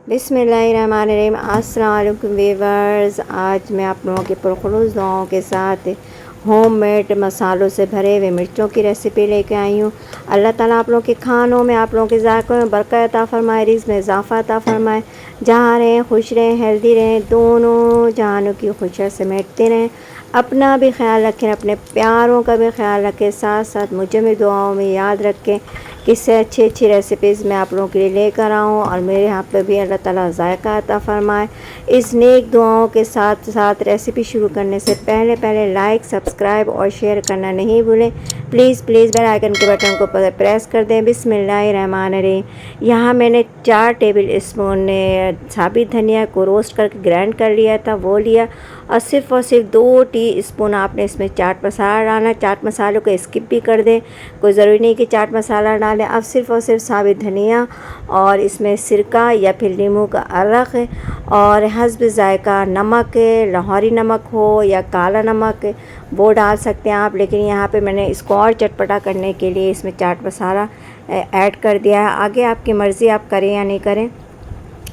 बिस्मिल्लाहिर्रहमानिर्रहीम। अस्सलाम वालेकुम वीवर्स। आज मैं आप लोगों के पुरखुलूस दुआओं के साथ होममेड मसालों से भरे हुए मिर्चों की रेसिपी लेके आई हूँ। अल्लाह ताला आप लोगों के खानों में, आप लोगों के ज़ायक़ों में बरकत अता फ़रमाए, रिज़्क़ में इज़ाफ़ा अता फ़रमाए। जहाँ रहें खुश रहें, हेल्दी रहें, दोनों जहानों की खुशियाँ समेटते रहें। अपना भी ख्याल रखें, अपने प्यारों का भी ख्याल रखें, साथ साथ मुझे भी दुआओं में याद रखें। किससे अच्छी अच्छी रेसिपीज़ मैं आप लोगों के लिए लेकर आऊँ और मेरे हाथ पे भी अल्लाह ताला ज़ायक़ा अता फ़रमाए। इस नेक दुआओं के साथ साथ रेसिपी शुरू करने से पहले लाइक, सब्सक्राइब और शेयर करना नहीं भूलें। प्लीज़ बेल आइकन के बटन को प्रेस कर दें। बिस्मिल्लाहिर्रहमानिर्रहीम। यहाँ मैंने 4 टेबल स्पून साबित धनिया को रोस्ट करके ग्राइंड कर लिया था, वो लिया। और सिर्फ़ 2 टीस्पून आपने इसमें चाट मसाला डालना। चाट मसालों को स्किप भी कर दें, कोई ज़रूरी नहीं कि चाट मसाला डालें। अब सिर्फ़ और सिर्फ साबित धनिया और इसमें सिरका या फिर नींबू का अर्क और हस्ब ज़ायक़ा नमक, लाहौरी नमक हो या काला नमक वो डाल सकते हैं आप। लेकिन यहाँ पे मैंने इसको और चटपटा करने के लिए इसमें चाट मसाला ऐड कर दिया है। आगे आपकी मर्ज़ी, आप करें या नहीं करें।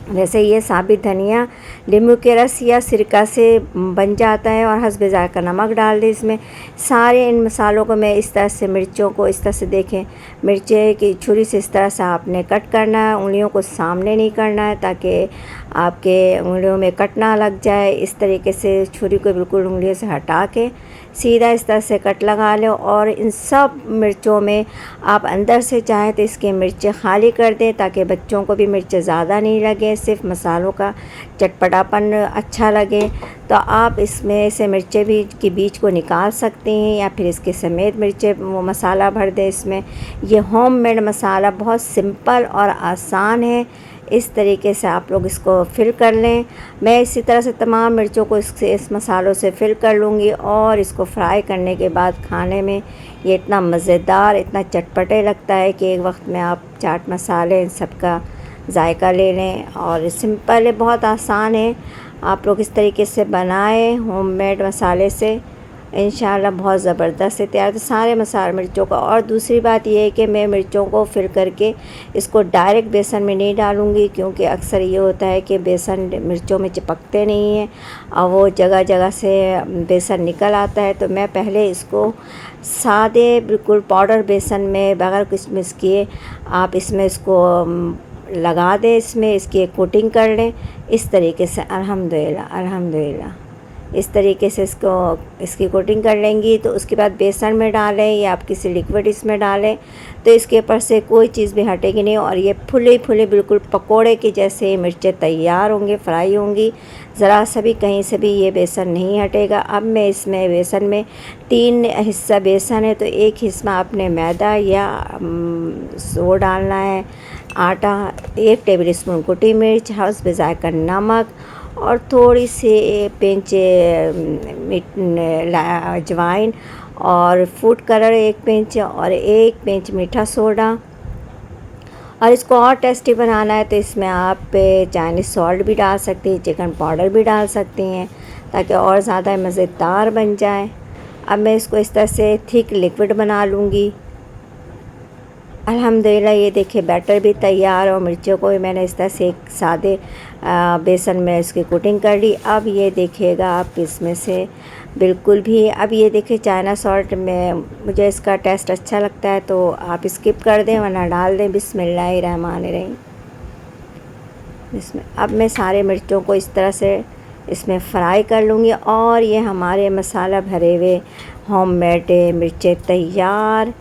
वैसे ये साबित धनिया नींबू के रस या सिरका से बन जाता है। और हस्ब ज़ायक़ा नमक डाल दें इसमें। सारे इन मसालों को मैं इस तरह से, मिर्चों को इस तरह से देखें, मिर्चें की छुरी से इस तरह से आपने कट करना है। उंगलियों को सामने नहीं करना है ताकि आपके उंगलियों में कट ना लग जाए। इस तरीके से छुरी को बिल्कुल उंगलियों से हटा के सीधा इस तरह से कट लगा लो। और इन सब मिर्चों में आप अंदर से चाहें तो इसके मिर्चें खाली कर दें ताकि बच्चों को भी मिर्चें ज़्यादा नहीं लगे, सिर्फ मसालों का चटपटापन अच्छा लगे। तो आप इसमें से मिर्चें भी के बीज को निकाल सकते हैं या फिर इसके समेत मिर्चें वो मसाला भर दें इसमें। ये होममेड मसाला बहुत सिंपल और आसान है। इस तरीके से आप लोग इसको फिल कर लें। मैं इसी तरह से तमाम मिर्चों को इस मसालों से फिल कर लूँगी और इसको फ्राई करने के बाद खाने में ये इतना मज़ेदार, इतना चटपटे लगता है कि एक वक्त में आप चाट मसाले इन सब का जायका ले लें। और सिंपल है, बहुत आसान है। आप लोग इस तरीके से बनाएं होममेड मसाले से, इंशाल्लाह बहुत ज़बरदस्त है तैयार। तो सारे मसाले मिर्चों का। और दूसरी बात यह है कि मैं मिर्चों को फिर करके इसको डायरेक्ट बेसन में नहीं डालूँगी, क्योंकि अक्सर ये होता है कि बेसन मिर्चों में चिपकते नहीं हैं और वो जगह जगह से बेसन निकल आता है। तो मैं पहले इसको सादे बिल्कुल पाउडर बेसन में बगैर कुछ मिक्स किए आप इसमें इसको लगा दें, इसमें इसकी कोटिंग कर लें इस तरीके से। अल्हम्दुलिल्लाह इस तरीके से इसकी कोटिंग कर लेंगी। तो उसके बाद बेसन में डालें या आप किसी लिक्विड इसमें डालें तो इसके ऊपर से कोई चीज़ भी हटेगी नहीं और ये फुले फुले बिल्कुल पकोड़े के जैसे मिर्चें तैयार होंगे, फ्राई होंगी। ज़रा सा भी कहीं से भी ये बेसन नहीं हटेगा। अब मैं इसमें बेसन में 3 हिस्सा बेसन है तो 1 हिस्सा आपने मैदा या वो डालना है आटा, 1 टेबल स्पून कुटी मिर्च, हस्ब ज़ायक़ा नमक और थोड़ी सी पिंच अजवाइन और फूड कलर 1 पिंच और 1 पिंच मीठा सोडा। और इसको और टेस्टी बनाना है तो इसमें आप चाइनीज़ सॉल्ट भी डाल सकती हैं, चिकन पाउडर भी डाल सकती हैं ताकि और ज़्यादा मज़ेदार बन जाए। अब मैं इसको इस तरह से थिक लिक्विड बना लूँगी। अल्हम्दुलिल्लाह ये देखिए बैटर भी तैयार और मिर्चों को भी मैंने इस तरह से एक सादे बेसन में इसकी कोटिंग कर ली। अब ये देखिएगा आप इसमें से बिल्कुल भी, अब ये देखिए चाइना सॉल्ट में मुझे इसका टेस्ट अच्छा लगता है तो आप स्किप कर दें वरना डाल दें। बिस्मिल्लाहिर्रहमानिर्रहीम। इसमें अब मैं सारे मिर्चों को इस तरह से इसमें फ्राई कर लूँगी और ये हमारे मसाला भरे हुए होममेड मिर्चें तैयार।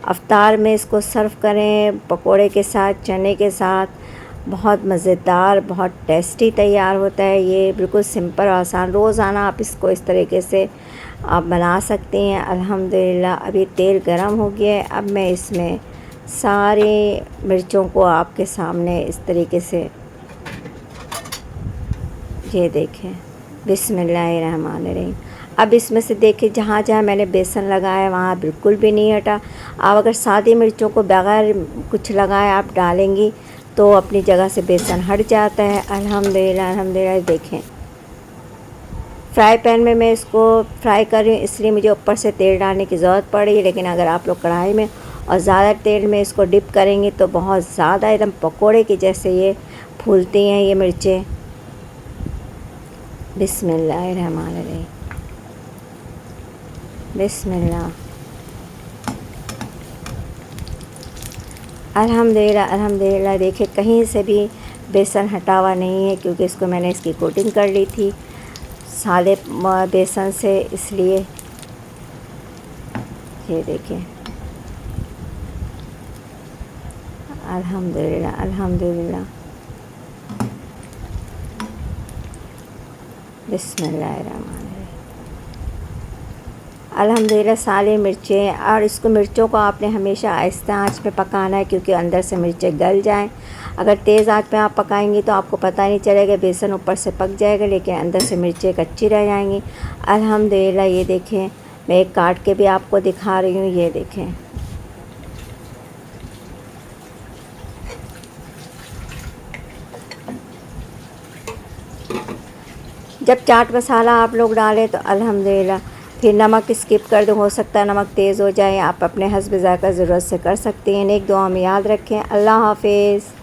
अफ्तार में इसको सर्व करें पकोड़े के साथ, चने के साथ, बहुत मज़ेदार, बहुत टेस्टी तैयार होता है। ये बिल्कुल सिंपल और आसान, रोज़ाना आप इसको इस तरीके से आप बना सकते हैं। अल्हम्दुलिल्लाह अभी तेल गरम हो गया है। अब मैं इसमें सारे मिर्चों को आपके सामने इस तरीके से, ये देखें, बिस्मिल्लाहिर्रहमानिर्रहीम। अब इसमें से देखिए जहाँ जहाँ मैंने बेसन लगाया वहाँ बिल्कुल भी नहीं हटा। आप अगर सादी मिर्चों को बगैर कुछ लगाए आप डालेंगी तो अपनी जगह से बेसन हट जाता है। अल्हम्दुलिल्लाह देखें। फ्राई पैन में मैं इसको फ्राई कर रही हूँ इसलिए मुझे ऊपर से तेल डालने की ज़रूरत पड़ी है। लेकिन अगर आप लोग कढ़ाई में और ज़्यादा तेल में इसको डिप करेंगे तो बहुत ज़्यादा एकदम पकोड़े के जैसे ये फूलती हैं ये मिर्चें। बिस्मिल्लाहिर्रहमानिर्रहीम, बिस्मिल्लाह। अल्हम्दुलिल्लाह अल्हम्दुलिल्लाह। देखिए कहीं से भी बेसन हटा हुआ नहीं है, क्योंकि इसको मैंने इसकी कोटिंग कर ली थी सादे बेसन से, इसलिए ये देखिए। अल्हम्दुलिल्लाह अल्हम्दुलिल्लाह। बिस्मिल्लाहिर्रहमानिर्रहीम। अल्हम्दुलिल्लाह सारी मिर्चें, और इसको मिर्चों को आपने हमेशा आहिस्ता आंच पे पकाना है, क्योंकि अंदर से मिर्चें गल जाएं। अगर तेज़ आंच पे आप पकाएंगी तो आपको पता नहीं चलेगा, बेसन ऊपर से पक जाएगा लेकिन अंदर से मिर्चें कच्ची रह जाएंगी। अल्हम्दुलिल्लाह ये देखें, मैं एक काट के भी आपको दिखा रही हूँ, ये देखें। जब चाट मसाला आप लोग डालें तो अल्हम्दुलिल्लाह फिर नमक स्किप कर दो, हो सकता है नमक तेज़ हो जाए, आप अपने हस्ब ज़ायक़ा ज़रूरत से कर सकते हैं। एक दुआ में याद रखें। अल्लाह हाफ़िज़।